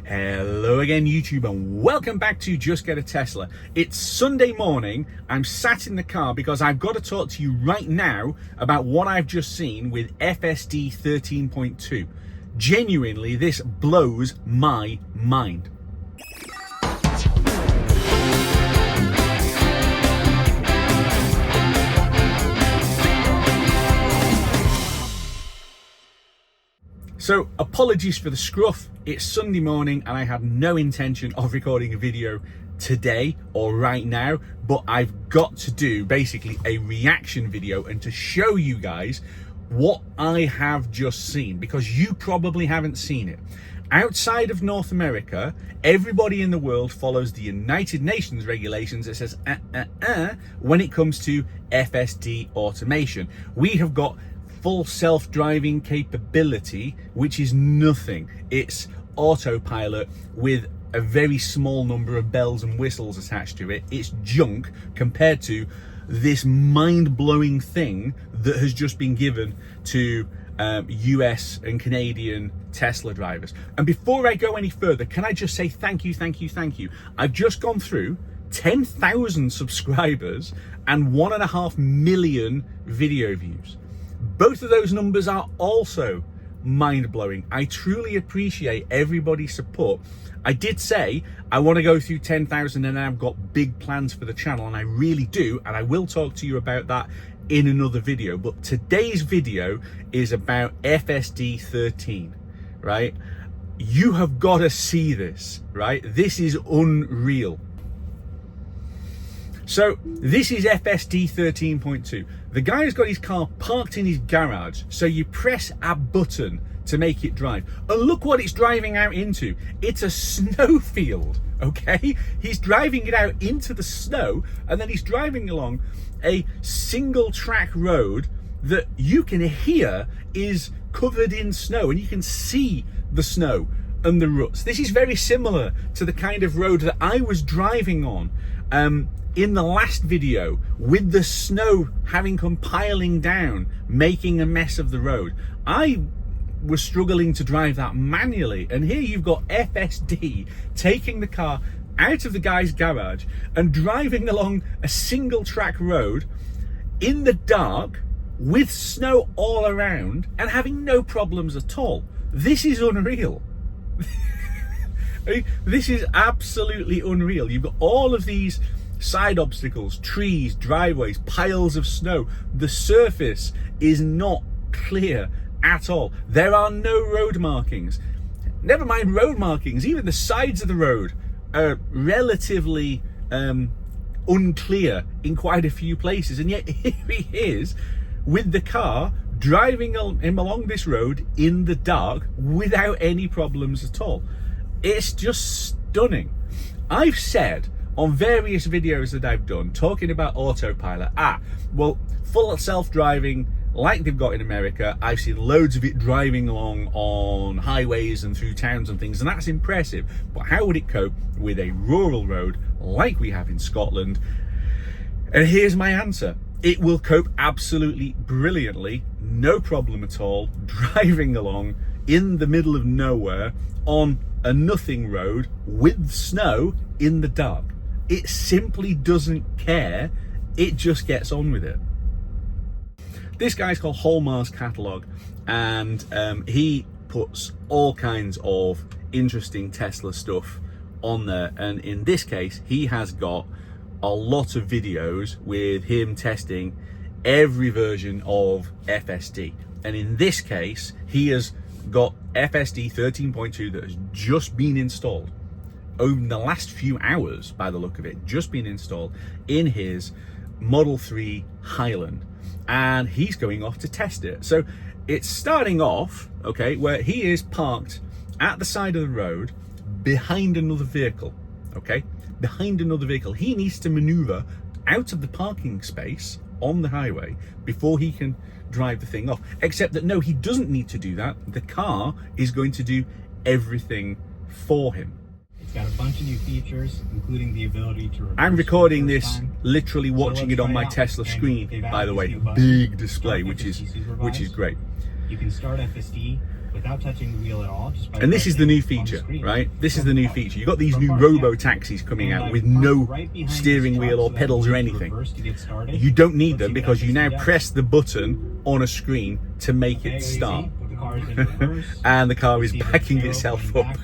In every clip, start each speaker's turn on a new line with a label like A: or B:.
A: Hello again, YouTube, and welcome back to Just Get a Tesla. It's Sunday morning. I'm sat in the car because I've got to talk to you right now about what I've just seen with FSD 13.2. Genuinely, this blows my mind. So, apologies for the scruff. It's Sunday morning and I had no intention of recording a video today or right now, but I've got to do basically a reaction video and to show you guys what I have just seen, because you probably haven't seen it. Outside of North America, everybody in the world follows the United Nations regulations that says when it comes to FSD automation. We have got full self-driving capability, which is nothing. It's Autopilot with a very small number of bells and whistles attached to it. It's junk compared to this mind-blowing thing that has just been given to US and Canadian Tesla drivers. And before I go any further, can I just say thank you. I've just gone through 10,000 subscribers and 1.5 million video views. Both of those numbers are also mind-blowing. I truly appreciate everybody's support. I did say I want to go through 10,000 and I've got big plans for the channel, and I really do, and I will talk to you about that in another video. But today's video is about FSD 13, right? You have got to see this, right? This is unreal. So this is FSD 13.2. The guy has got his car parked in his garage, so you press a button to make it drive. And look what it's driving out into. It's a snowfield, okay? He's driving it out into the snow, and then he's driving along a single track road that you can hear is covered in snow, and you can see the snow and the ruts. This is very similar to the kind of road that I was driving on in the last video, with the snow having come piling down, making a mess of the road. I was struggling to drive that manually, and here you've got FSD taking the car out of the guy's garage and driving along a single track road in the dark with snow all around and having no problems at all. This is unreal. I mean, this is absolutely unreal. You've got all of these side obstacles, trees, driveways, piles of snow. The surface is not clear at all. There are no road markings. Never mind road markings, even the sides of the road are relatively unclear in quite a few places. And yet here he is with the car driving him along this road in the dark without any problems at all. It's just stunning. I've said on various videos that I've done talking about Autopilot, well, full self-driving like they've got in America. I've seen loads of it driving along on highways and through towns and things, and that's impressive. But how would it cope with a rural road like we have in Scotland? And here's my answer. It will cope absolutely brilliantly, no problem at all, driving along in the middle of nowhere on a nothing road with snow in the dark. It simply doesn't care. It just gets on with it. This guy's called Hallmar's Catalog, and he puts all kinds of interesting Tesla stuff on there. And in this case, he has got a lot of videos with him testing every version of FSD. And in this case, he has got FSD 13.2 that has just been installed over the last few hours, by the look of it, just been installed in his Model 3 Highland, and he's going off to test it. So it's starting off, okay, where he is parked at the side of the road behind another vehicle, okay, behind another vehicle. He needs to maneuver out of the parking space on the highway before he can drive the thing off, except that no, he doesn't need to do that. The car is going to do everything for him.
B: It's got a bunch of new features, including the ability to reverse.
A: I'm recording this literally watching it on my Tesla screen, by the way. Big display, which is great.
B: You can start FSD without touching the wheel at all. Just by
A: And this is the new
B: pressing on the
A: feature,
B: screen.
A: right? This is the new feature. You've got these new Robo taxis coming out with no steering wheel or pedals or anything. You don't need them because you now press the button on a screen to make it start. And the car is backing itself up.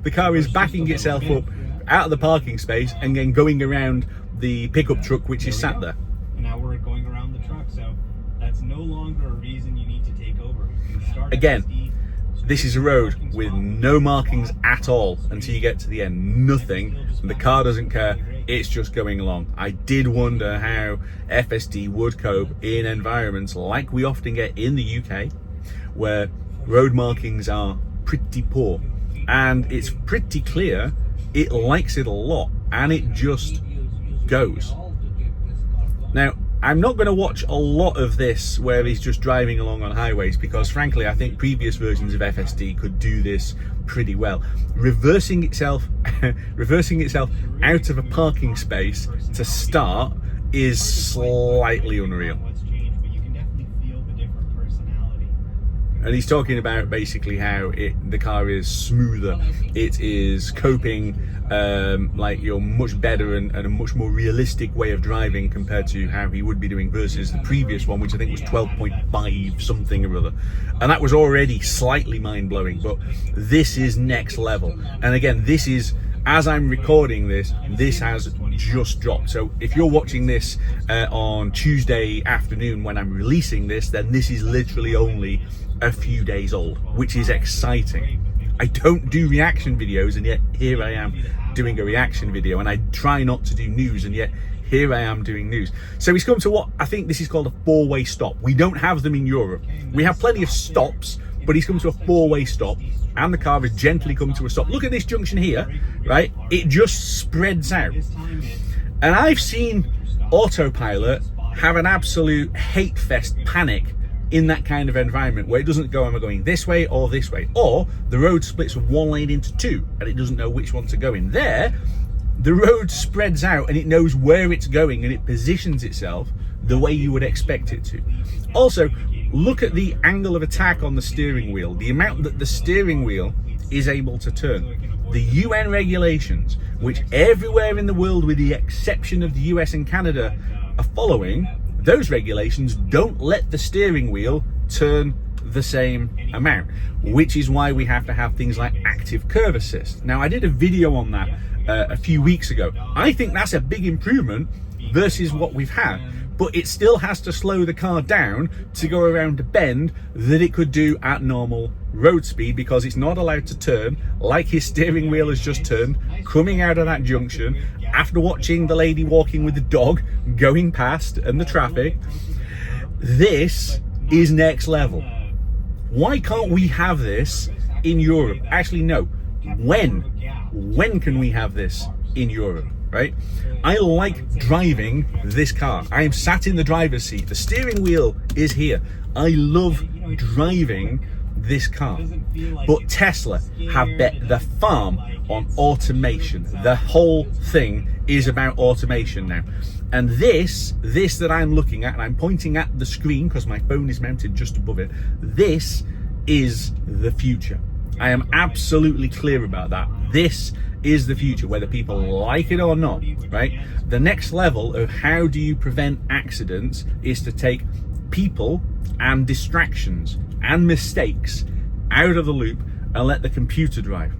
A: The car is backing itself up out of the parking space and then going around the pickup truck which is sat there.
B: And now we're going around the truck, so that's no longer a reason you need to take over. You can start
A: Again,
B: FSD,
A: this is a road with no markings at all until you get to the end. Nothing. The car doesn't care. It's just going along. I did wonder how FSD would cope in environments like we often get in the UK, where road markings are pretty poor. And it's pretty clear it likes it a lot, and it just goes. Now, I'm not going to watch a lot of this where he's just driving along on highways, because frankly I think previous versions of FSD could do this pretty well. Reversing itself out of a parking space to start is slightly unreal. And he's talking about basically how the car is smoother, it is coping like you're much better and a much more realistic way of driving compared to how he would be doing versus the previous one, which I think was 12.5 something or other. And that was already slightly mind-blowing, but this is next level. And again, this is, as I'm recording this has just dropped. So if you're watching this on Tuesday afternoon when I'm releasing this, then this is literally only a few days old, which is exciting. I don't do reaction videos, and yet here I am doing a reaction video, and I try not to do news, and yet here I am doing news. So he's come to what I think this is called a four-way stop. We don't have them in Europe. We have plenty of stops, but he's come to a four-way stop, and the car has gently come to a stop. Look at this junction here, right? It just spreads out. And I've seen Autopilot have an absolute hate fest panic in that kind of environment where it doesn't go, am I going this way or this way? Or the road splits from one lane into two and it doesn't know which one to go in. There, the road spreads out and it knows where it's going and it positions itself the way you would expect it to. Also, look at the angle of attack on the steering wheel, the amount that the steering wheel is able to turn. The UN regulations, which everywhere in the world with the exception of the US and Canada are following, those regulations don't let the steering wheel turn the same amount, which is why we have to have things like active curve assist. Now, I did a video on that a few weeks ago. I think that's a big improvement versus what we've had, but it still has to slow the car down to go around a bend that it could do at normal road speed, because it's not allowed to turn like his steering wheel has just turned coming out of that junction after watching the lady walking with the dog going past and the traffic. This is next level. Why can't we have this in Europe? Actually, no. When can we have this in Europe, right? I like driving this car. I am sat in the driver's seat. The steering wheel is here. I love driving this car. But Tesla have bet the farm on automation. The whole thing is about automation now. And this that I'm looking at, and I'm pointing at the screen because my phone is mounted just above it, this is the future. I am absolutely clear about that. This is the future, whether people like it or not, right? The next level of how do you prevent accidents is to take people and distractions and mistakes out of the loop and let the computer drive.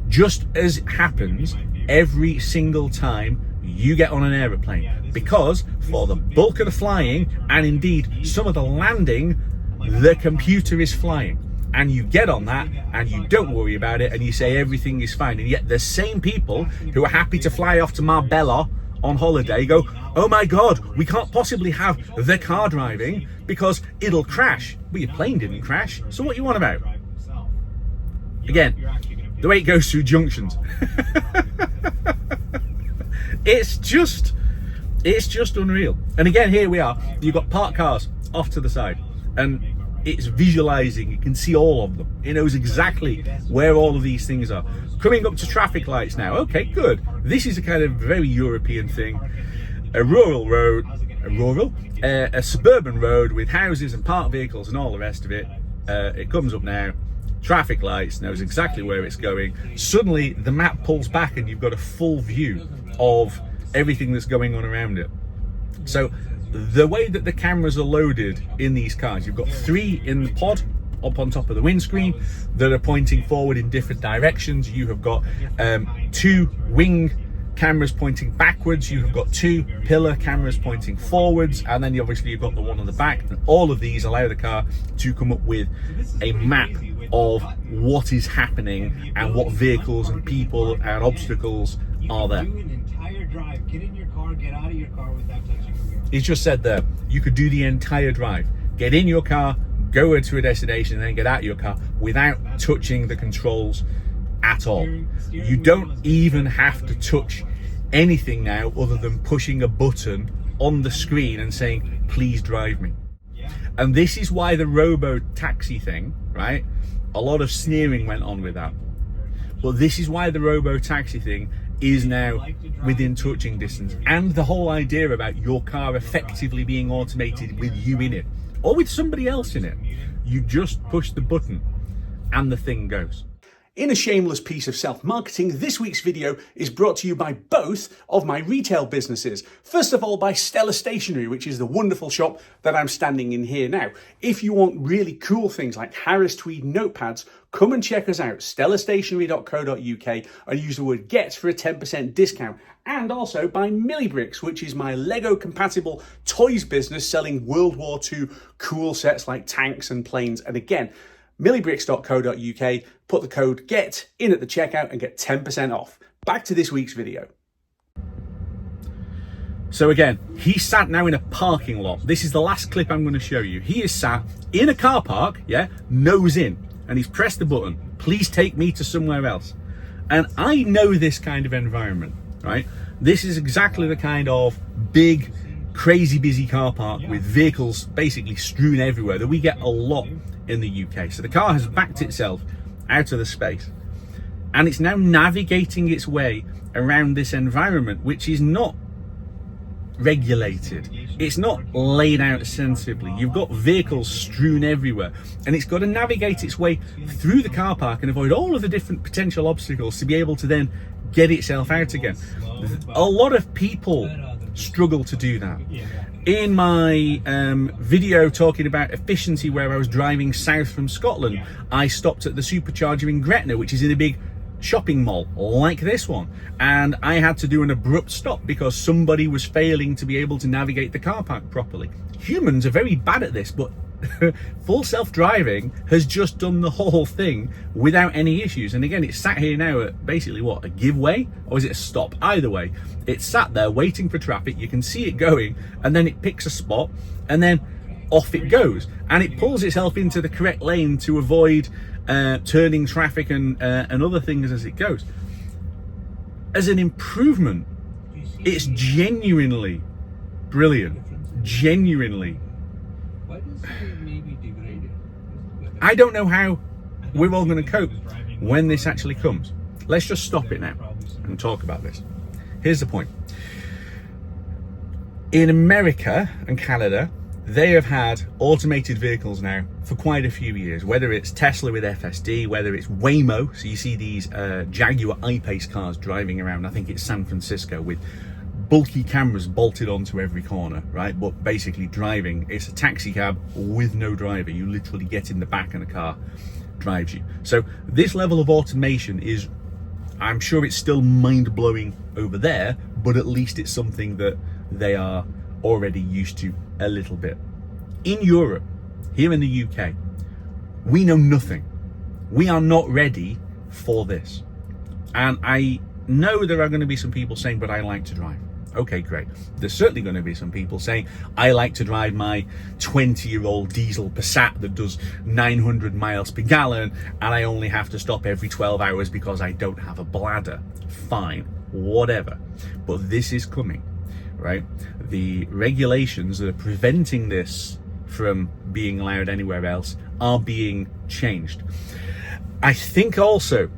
A: Just as it happens every single time you get on an aeroplane, because for the bulk of the flying and indeed some of the landing, the computer is flying, and you get on that and you don't worry about it and you say everything is fine. And yet the same people who are happy to fly off to Marbella on holiday go, oh my god, we can't possibly have the car driving because it'll crash. But your plane didn't crash, so what you want about? Again, the way it goes through junctions. It's just unreal. And again, here we are. You've got parked cars off to the side, and it's visualizing. You can see all of them. It knows exactly where all of these things are. Coming up to traffic lights now. Okay, good. This is a kind of very European thing. A rural road, a suburban road with houses and parked vehicles and all the rest of it. it comes up now, traffic lights, knows exactly where it's going. Suddenly the map pulls back and you've got a full view of everything that's going on around it. So the way that the cameras are loaded in these cars, you've got 3 in the pod up on top of the windscreen that are pointing forward in different directions. You have got 2 wing cameras pointing backwards, you have got 2 pillar cameras pointing forwards, and then obviously you've got the one on the back. And all of these allow the car to come up with a map of what is happening and what vehicles and people and obstacles are there.
B: Get in your car, get out of your car without touching the wheel.
A: He's just said there, you could do the entire drive. Get in your car, go to a destination, and then get out of your car without touching the controls at all. You don't even have to touch anything now other than pushing a button on the screen and saying, please drive me. And this is why the Robo taxi thing, right? A lot of sneering went on with that. But this is why the Robo taxi thing is now within touching distance, and the whole idea about your car effectively being automated with you in it or with somebody else in it. You just push the button and the thing goes. In a shameless piece of self-marketing, this week's video is brought to you by both of my retail businesses. First of all, by st.la Stationery, which is the wonderful shop that I'm standing in here now. If you want really cool things like Harris Tweed notepads, come and check us out, stelastationery.co.uk, and use the word GET for a 10% discount. And also by Millibricks, which is my Lego-compatible toys business selling World War II cool sets like tanks and planes. And again, millibricks.co.uk, put the code GET in at the checkout and get 10% off. Back to this week's video. So again, he's sat now in a parking lot. This is the last clip I'm going to show you. He is sat in a car park, yeah, nose in, and he's pressed the button, please take me to somewhere else. And I know this kind of environment, right? This is exactly the kind of big, crazy busy car park with vehicles basically strewn everywhere that we get a lot in the UK. So the car has backed itself out of the space and it's now navigating its way around this environment, which is not regulated. It's not laid out sensibly. You've got vehicles strewn everywhere and it's got to navigate its way through the car park and avoid all of the different potential obstacles to be able to then get itself out again. A lot of people struggle to do that. In my video talking about efficiency, where I was driving south from Scotland, I stopped at the supercharger in Gretna, which is in a big shopping mall like this one, and I had to do an abrupt stop because somebody was failing to be able to navigate the car park properly. Humans are very bad at this, but full self-driving has just done the whole thing without any issues. And again, it's sat here now at basically what, a give way, or is it a stop? Either way, it's sat there waiting for traffic. You can see it going, and then it picks a spot and then off it goes, and it pulls itself into the correct lane to avoid turning traffic and other things as it goes. As an improvement, it's genuinely brilliant. Genuinely, I don't know how we're all going to cope when this actually comes. Let's just stop it now and talk about this. Here's the point. In America and Canada, they have had automated vehicles now for quite a few years, whether it's Tesla with FSD, whether it's Waymo. So you see these Jaguar I-Pace cars driving around, I think it's San Francisco, with bulky cameras bolted onto every corner, right? But basically driving, it's a taxi cab with no driver. You literally get in the back and a car drives you. So this level of automation is, I'm sure it's still mind-blowing over there, but at least it's something that they are already used to a little bit. In Europe, here in the UK, we know nothing. We are not ready for this. And I know there are going to be some people saying, but I like to drive. Okay, great. There's certainly going to be some people saying, I like to drive my 20-year-old diesel Passat that does 900 miles per gallon and I only have to stop every 12 hours because I don't have a bladder. Fine, whatever. But this is coming, right? The regulations that are preventing this from being allowed anywhere else are being changed. I think also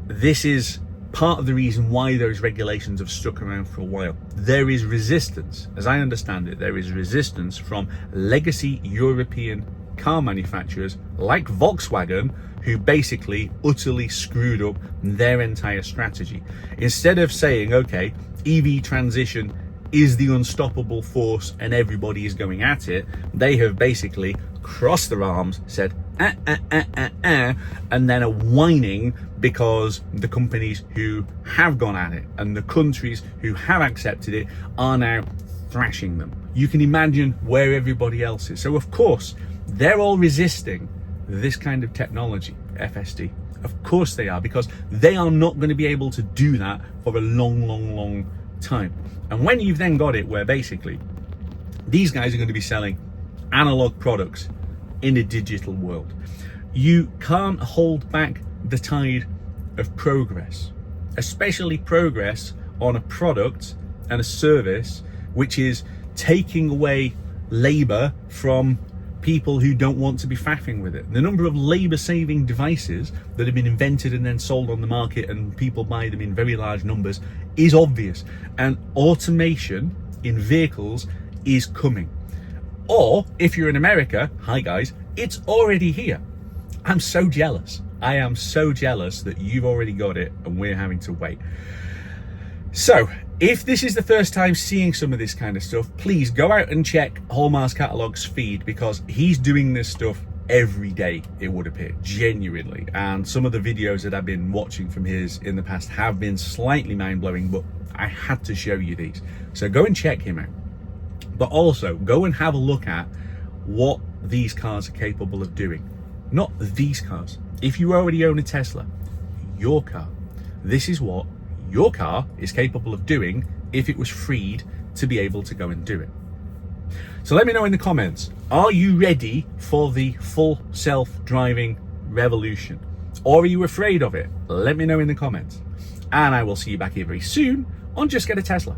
A: this is part of the reason why those regulations have stuck around for a while. There is resistance, as I understand it, there is resistance from legacy European car manufacturers like Volkswagen, who basically utterly screwed up their entire strategy. Instead of saying, okay, EV transition is the unstoppable force and everybody is going at it, they have basically crossed their arms, said, and then are whining because the companies who have gone at it and the countries who have accepted it are now thrashing them. You can imagine where everybody else is. So of course, they're all resisting this kind of technology, FSD. Of course they are, because they are not going to be able to do that for a long time. And when you've then got it where basically these guys are going to be selling analog products in a digital world, you can't hold back the tide of progress, especially progress on a product and a service which is taking away labor from people who don't want to be faffing with it. The number of labor-saving devices that have been invented and then sold on the market and people buy them in very large numbers is obvious. And automation in vehicles is coming. Or if you're in America, hi guys, it's already here. I'm so jealous. I am so jealous that you've already got it and we're having to wait. So if this is the first time seeing some of this kind of stuff, please go out and check Hallmar's Catalog's feed, because he's doing this stuff every day, it would appear, genuinely. And some of the videos that I've been watching from his in the past have been slightly mind-blowing, but I had to show you these. So go and check him out. But also go and have a look at what these cars are capable of doing. Not these cars. If you already own a Tesla, your car, this is what your car is capable of doing if it was freed to be able to go and do it. So let me know in the comments, are you ready for the full self-driving revolution? Or are you afraid of it? Let me know in the comments. And I will see you back here very soon on Just Get a Tesla.